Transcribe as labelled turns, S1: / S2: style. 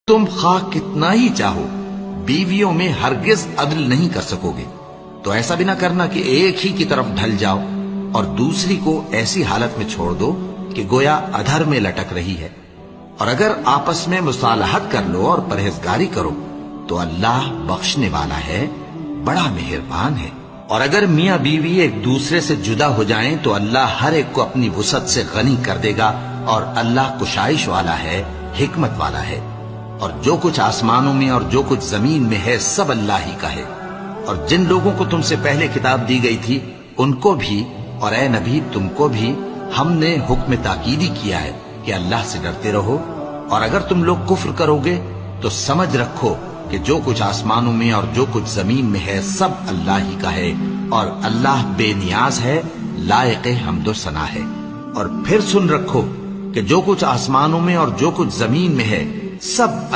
S1: تم خواہ کتنا ہی چاہو بیویوں میں ہرگز عدل نہیں کر سکوگے، تو ایسا بھی نہ کرنا کہ ایک ہی کی طرف ڈھل جاؤ اور دوسری کو ایسی حالت میں چھوڑ دو کہ گویا ادھر میں لٹک رہی ہے۔ اور اگر آپس میں مصالحت کر لو اور پرہیزگاری کرو تو اللہ بخشنے والا ہے، بڑا مہربان ہے۔ اور اگر میاں بیوی ایک دوسرے سے جدا ہو جائیں تو اللہ ہر ایک کو اپنی وسعت سے غنی کر دے گا، اور اللہ کشائش والا ہے، حکمت والا ہے۔ اور جو کچھ آسمانوں میں اور جو کچھ زمین میں ہے سب اللہ ہی کا ہے۔ اور جن لوگوں کو تم سے پہلے کتاب دی گئی تھی ان کو بھی اور اے نبی تم کو بھی ہم نے حکم تاکیدی کیا ہے کہ اللہ سے ڈرتے رہو، اور اگر تم لوگ کفر کرو گے تو سمجھ رکھو کہ جو کچھ آسمانوں میں اور جو کچھ زمین میں ہے سب اللہ ہی کا ہے، اور اللہ بے نیاز ہے، لائق حمد و ثنا ہے۔ اور پھر سن رکھو کہ جو کچھ آسمانوں میں اور جو کچھ زمین میں ہے سب